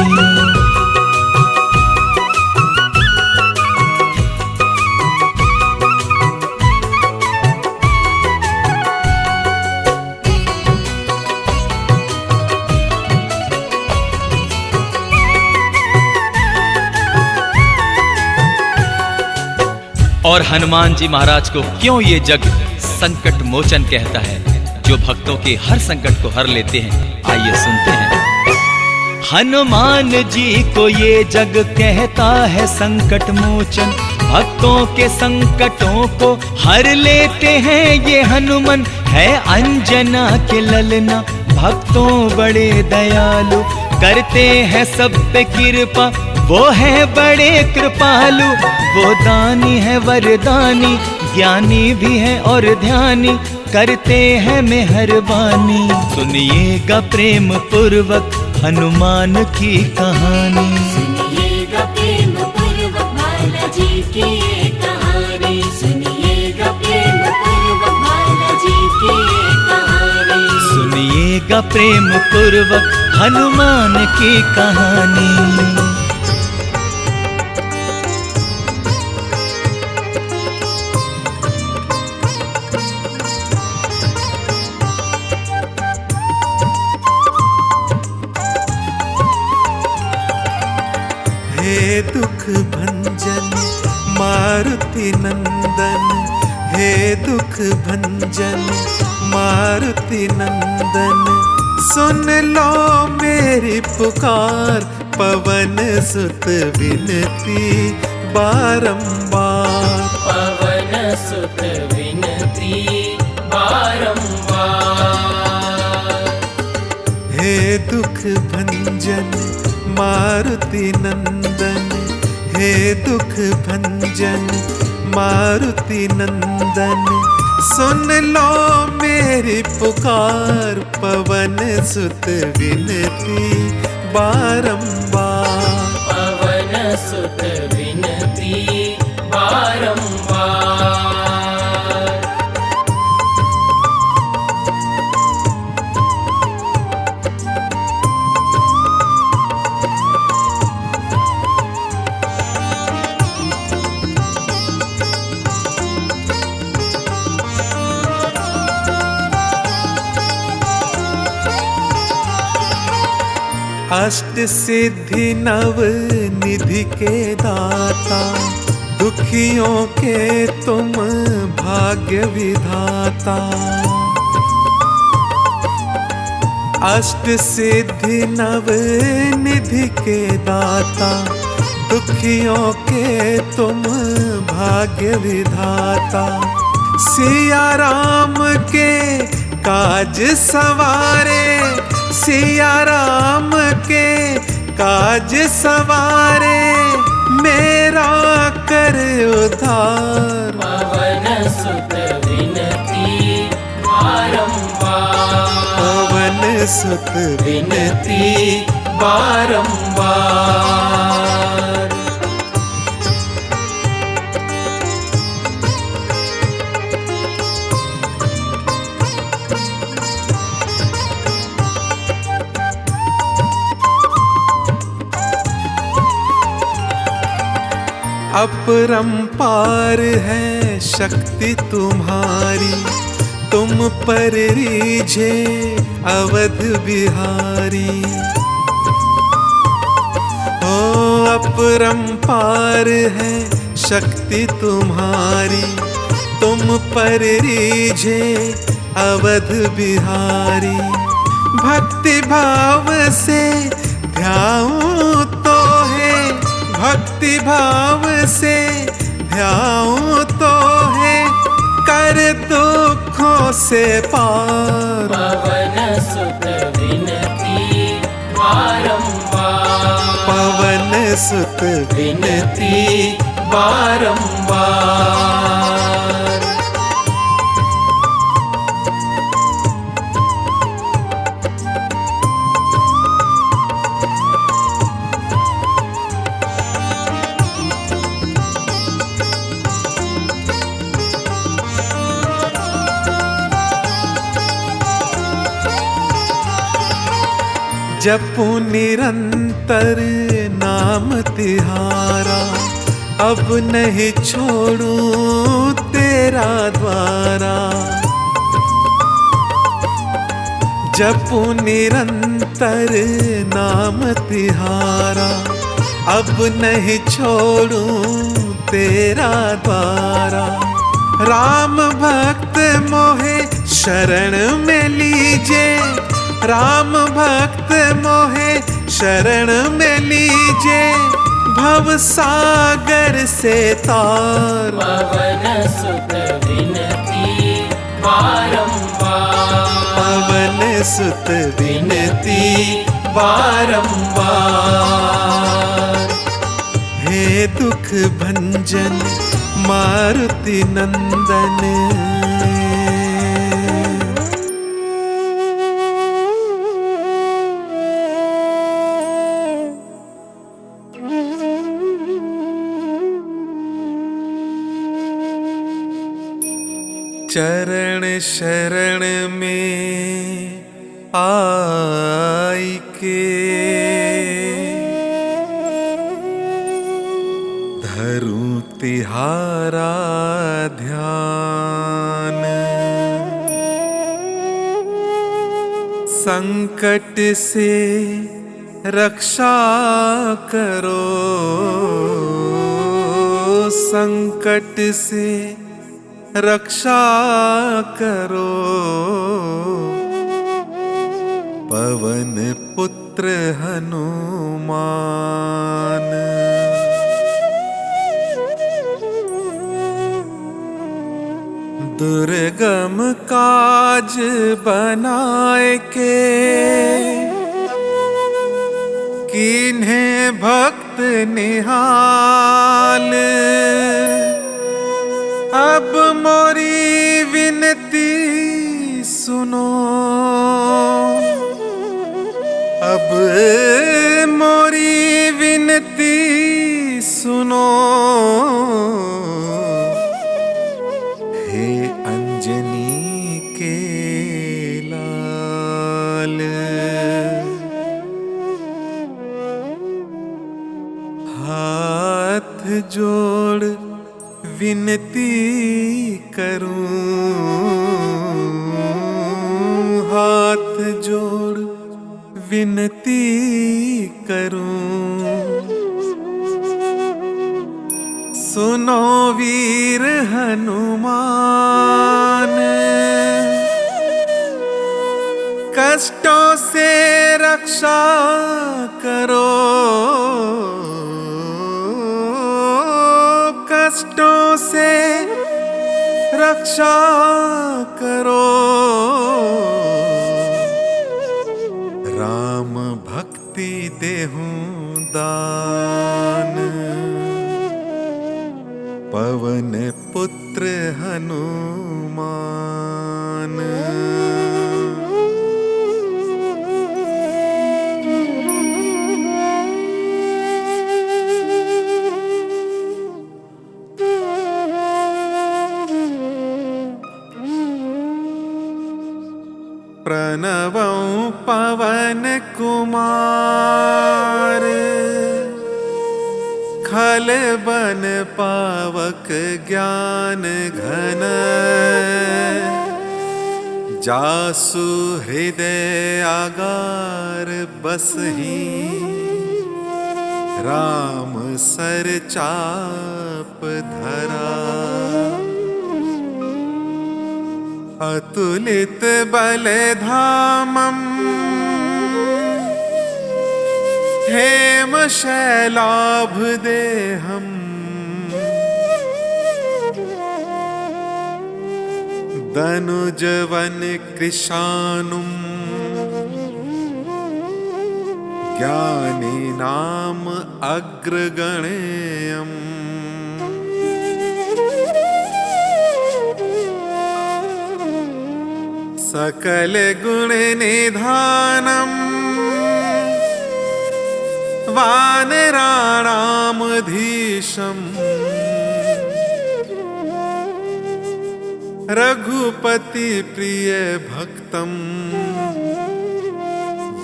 और हनुमान जी महाराज को क्यों ये जग संकट मोचन कहता है, जो भक्तों के हर संकट को हर लेते हैं। आइए सुनते हैं। हनुमान जी को ये जग कहता है संकट मोचन, भक्तों के संकटों को हर लेते हैं ये हनुमान। है अंजना के ललना, भक्तों बड़े दयालु, करते हैं सब पे कृपा, वो है बड़े कृपालु। वो दानी है वरदानी, ज्ञानी भी है और ध्यानी, करते हैं मेहरबानी। सुनिएगा प्रेम पूर्वक हनुमान की कहानी। सुनिएगा प्रेम पूर्वक बालाजी की ये कहानी। सुनिएगा प्रेम पूर्वक बालाजी की ये कहानी। सुनिएगा प्रेम पूर्वक हनुमान की कहानी। हे दुख भंजन मारुति नंदन, हे दुख भंजन मारुति नंदन, सुन लो मेरी पुकार, पवन सुत विनती बारंबार। पवन सुत विनती बारंबार। हे दुख भंजन मारुति नंदन, हे दुख भंजन मारुति नंदन, सुन लो मेरी पुकार, पवन सुत विनती बारंबार। पवन सुत विनती बारंबार। अष्ट सिद्धि नव निधि के दाता, दुखियों के तुम भाग्य विधाता। अष्ट सिद्धि नव निधि के दाता, दुखियों के तुम भाग्य विधाता। सिया राम के काज सवारे, सिया राम के काज सवारे, मेरा कर उद्धार। पवन सुत विनती बारंबार। पवन सुत विनती बारंबार। अपरंपार है शक्ति तुम्हारी, तुम पर रीझे अवध बिहारी। ओ अपरंपार है शक्ति तुम्हारी, तुम पर रीझे अवध बिहारी। भक्ति भाव से ध्याऊं तो है, भक्ति भाव से ध्याऊं तो है, कर दुखों से पार। पवन सुत विनती बारंबार, पवन सुत विनती बारंबार। जपू निरंतर नाम तिहारा, अब नहीं छोड़ूं तेरा द्वारा। जपू निरंतर नाम तिहारा, अब नहीं छोड़ूं तेरा द्वारा। राम भक्त मोहे शरण में लीजे, राम भक्त मोहे शरण में लीजे, भव सागर से तार। पवन सुत विनती बारंबार, पवन सुत विनती बारंबार। हे दुख भंजन मारुति नंदन। चरण शरण में आई के, धरूं तिहारा ध्यान। संकट से रक्षा करो, संकट से रक्षा करो, पवन पुत्र हनुमान। दुर्गम काज बनाए के, कीन्हे भक्त निहाल। अब मोरी विनती सुनो, अब मोरी विनती सुनो। हे अंजनी के लाल, हाथ जोड़ विनती करूं, हाथ जोड़ विनती करूं। सुनो वीर हनुमान, कष्टों से रक्षा करो, कष्टों से रक्षा करो। राम भक्ति देहूं दान, पवन पुत्र हनुमान। प्रणवं पवन कुमार, खल बन पावक ज्ञान घन। जासु हृदय आगार बसहि, राम सर चाप धरा। अतुलित बलधामम् हेमशैलाभदेहम् दनुजवन कृशानुम् ज्ञानिनाम अग्रगण्यम् सकल गुण निधानम् वानराणामधीशम् रघुपति प्रिय भक्तम्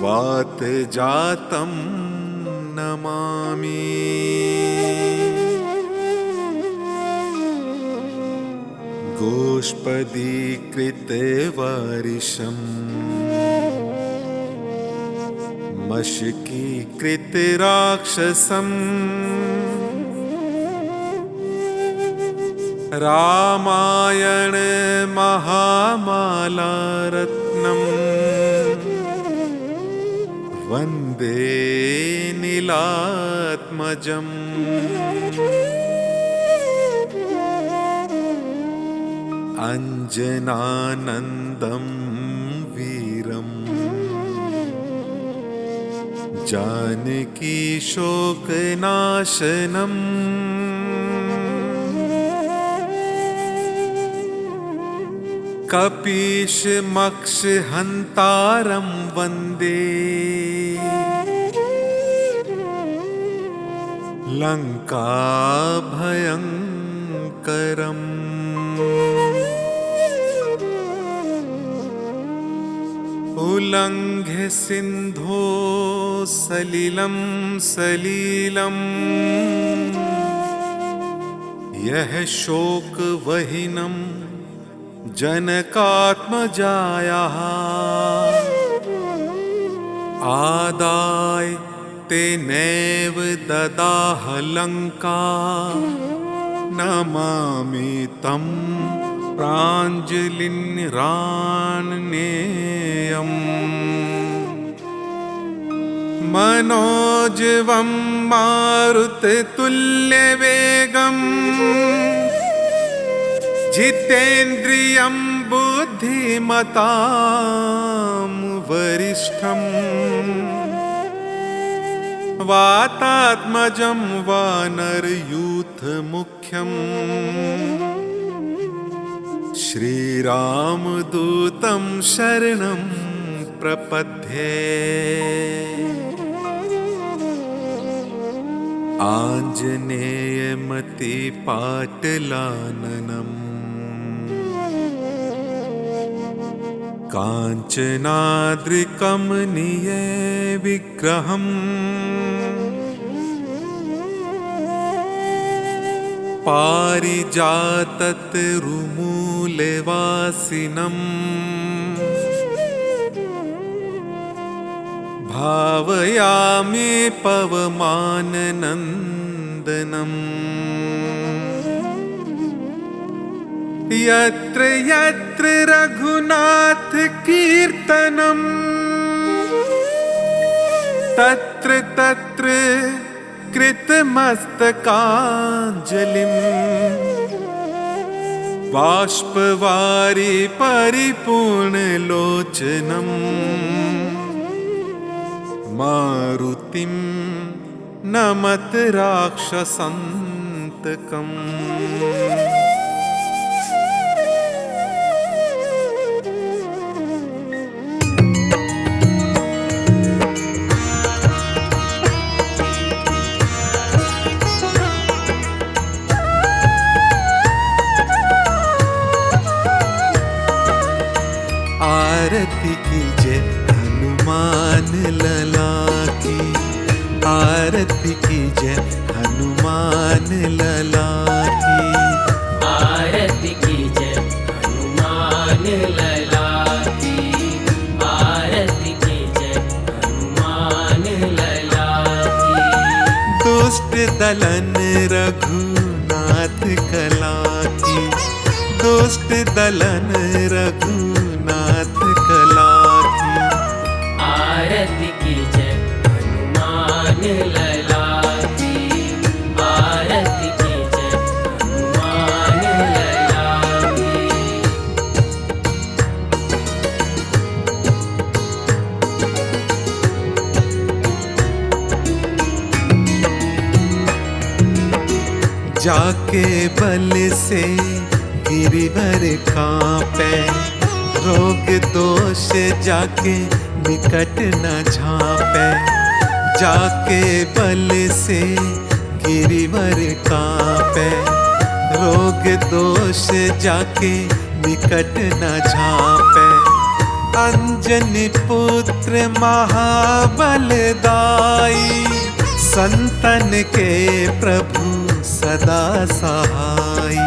वात जातम् नमामि। गोष्पदीकृतवारिशम् मशकीकृतराक्षसम् रामायण महामालारत्नम् वन्दे नीलात्मजम्। अंजनानन्दं वीरम् जानकी शोकनाशनम् कपीशमक्षहन्तारं वन्दे लङ्काभयङ्करम्। उल्लङ्घ्य सिन्धो सलिलं सलीलम् यः शोकवहिनं जनकात्मजायाः आदाय तेनैव ददाह लङ्का नमामि तं प्राञ्जलिराञ्जनेयम्। मनोजवं मारुततुल्यवेगम् जितेन्द्रियं बुद्धिमतां वरिष्ठम् वातात्मजं वानरयूथमुख्यम् श्रीरामदूतं शरणं प्रपद्ये। आञ्जनेयमतिपाटलाननम् काञ्चनाद्रिकमनीय विग्रहम् पारिजाततरुमूलवासिनम् भावयामि पवमाननन्दनम्। यत्र यत्र रघुनाथ कीर्तनम् तत्र तत्र कृतमस्तकाञ्जलिम् बाष्पवारि परिपूर्णलोचनम् मारुतिं नमत राक्षसन्तकम्। आरती कीजिए हनुमान लला की, आरती कीजिए हनुमान लला की। आरती कीजिए हनुमान लला की, आरती कीजिए हनुमान लला की। दुष्ट दलन रघुनाथ कला की, दुष्ट दलन रघुनाथ कला की। आरती कीजय हनुमान लला की। आरती कीजय हनुमान लला की। जाके बल से गिरिवर कांपे, रोग दोष जाके निकट न झांपे। जाके बल से गिरिवर कांपे, रोग दोष जाके निकट न झांपे। अंजनी पुत्र महाबलदाई, संतन के प्रभु सदा सहाय।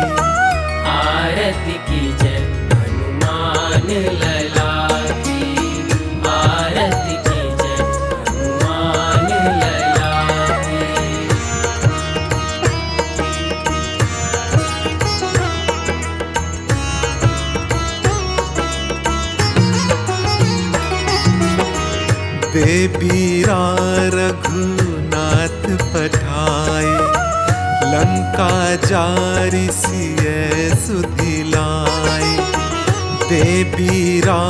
आरती कीजय हनुमान लला की। आरती कीजय हनुमान लला की। देवीरा रघुनाथ पठाए, लंका जारि सिय सुधिलाए। देवीरा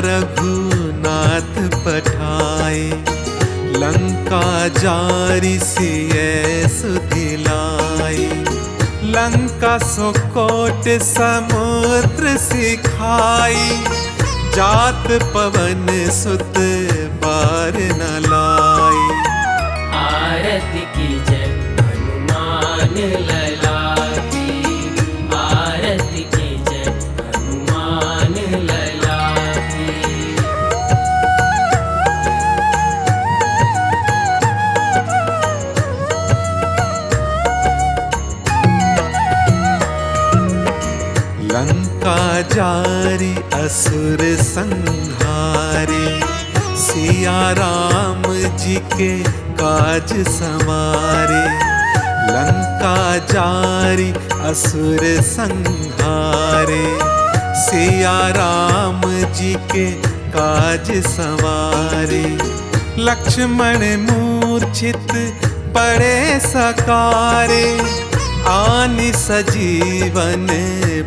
रघुनाथ पठाए, लंका जारि सिय सुधिलाए। लंका सोकोट समुद्र सिखाई, जात पवन सुत बार न लाई। आरती कीजय हनुमान लला की। आरती कीजय हनुमान लला की। लंका जारी असुर संहारे, सिया राम जी के काज संवारे। लंका जारी असुर संहारे, सिया राम जी के काज संवारे। लक्ष्मण मूर्छित पड़े सकारे, आनि सजीवन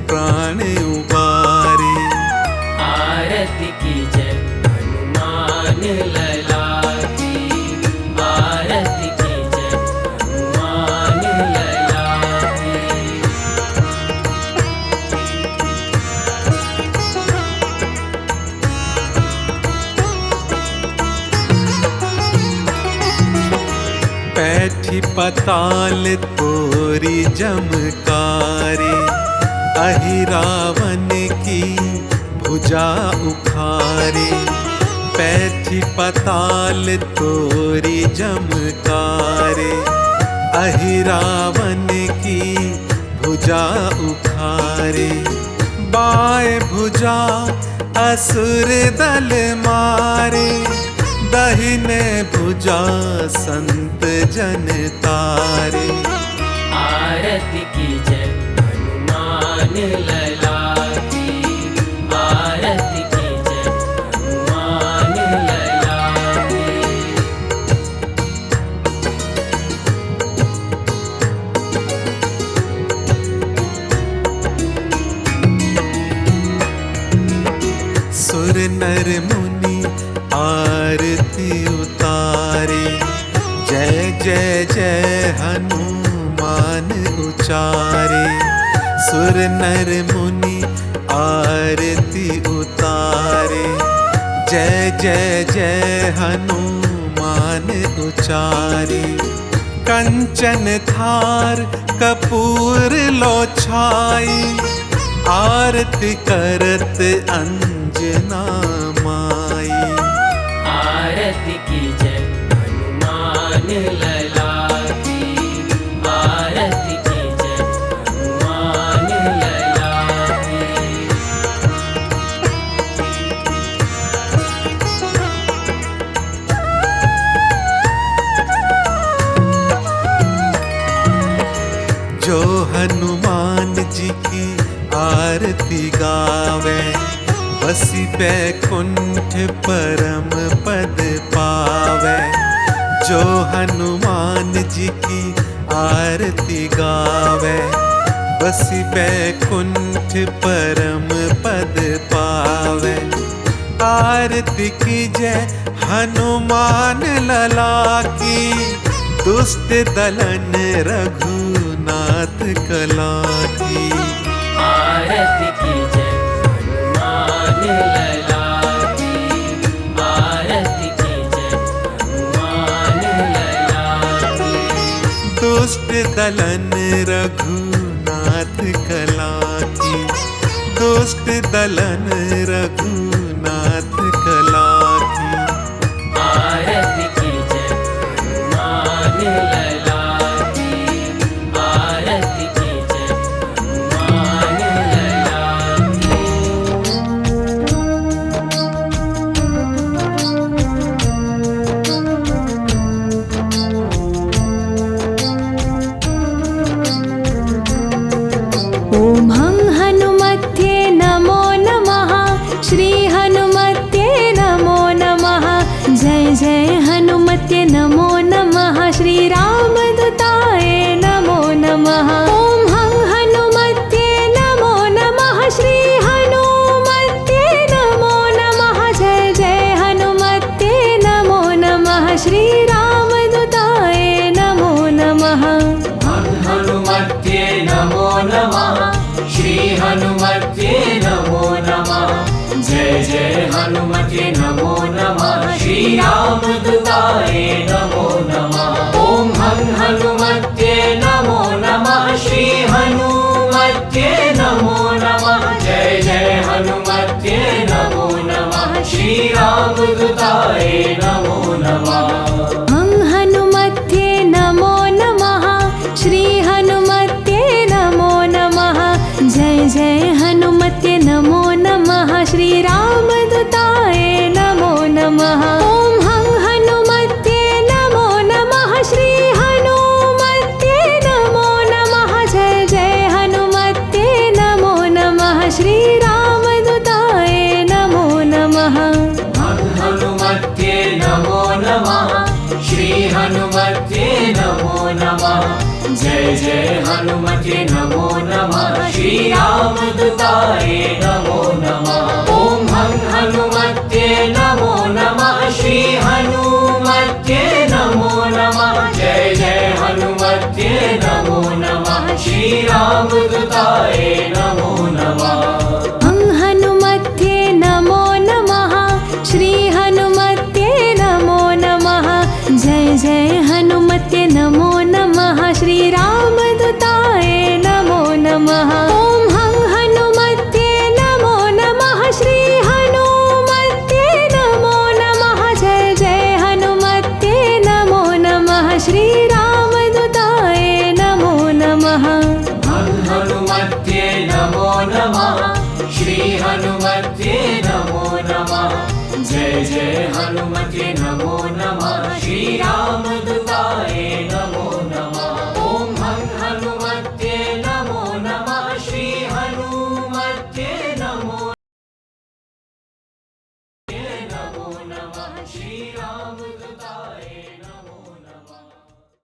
प्राण उबारे। आरती कीजय हनुमान लला की। आरती कीजय हनुमान लला की। पैठी पताल तोरी जमकारे, अहिरावन की भुजा उखारे। पैठी पताल तोरी जमकारे, अहिरावन की भुजा उखारे। बाएं भुजा असुर दल मारे, दाहिने भुजा संत जन तारे। आरती कीजय हनुमान लला की। आरती कीजय हनुमान लला की। सुर नर मुनि आरती उतारे, जय जय जय हनुमान उचारे। सुर नर मुनि आरती उतारे, जय जय जय हनुमान उचारे। कंचन थार कपूर लो छाई, आरती करत अंजना माई। आरती कीजय हनुमान लला की। आरती कीजय हनुमान लला की। जो हनुमान जी की आरती गावे, बसी बैकुंठ परम पद पावे। जो हनुमान जी की आरती गावे, बसी बैकुंठ परम पद पावे। आरती की जय हनुमान लला की, दुष्ट दलन रघुनाथ कला की। आरती की जय हनुमान लला की, आरती की जय हनुमान लला की। दुष्ट दलन रघुनाथ कला की, दुष्ट दलन रघुनाथ कला की। आरती की जय हनुमान लला की, आरती की जय हनुमान लला की। ॐ हं हनुमते नमो नमः। श्री हनुमते नमो नमः। जय जय हनुमते नमो नमः। श्री रामदूताय नमो नमः। ॐ हं हनुमते नमो नमः। श्री हनुमते नमो नमः। जय जय हनुमते नमो नमः। श्री रामदूताय नमो नमः। हनुमते नमो नमः। श्री हनुमते नमो नमः। जय जय हनुमते नमो नमः। श्री रामदूताय नमो नमः। ॐ हं हनुमते नमो नमः। श्री हनुमते नमो नमः। जय जय हनुमते नमो नमः। श्री रामदूताय नमो नमः। हं हनुमते नमो नमः। श्री हनुमते नमो नमः। जय जय हनुमते नमो नमः। श्री रामदूताय नमो नमः। ॐ हं हनुमते नमो नमः। श्री हनुमते नमो नमः। जय जय हनुमते नमो नमः। श्री रामदूताय नमो नमः। हनुमते नमो नमः। श्री हनुमते नमो नमः। जय जय हनुमते नमो नमः। श्री रामदूताय नमो नमः। ॐ हं हनुमते नमो नमः। श्री हनुमते नमो नमः। जय जय हनुमते नमो नमः। श्री रामदूताय नमो नमः। हं हनुमते नमो नमः। श्री हनुमते नमो नमः। जय जय हनुमते नमो नमः। श्री रामदूताय नमो नमः। ॐ हं हनुमते नमो नमः। श्री हनुमते नमो नमः। जय जय हनुमते नमो नमः। श्री रामदूताय नमो नमः। हनुमते नमो नमः। श्री हनुमते नमो नमः। जय जय हनुमते नमो नमः। श्री रामदूताय नमो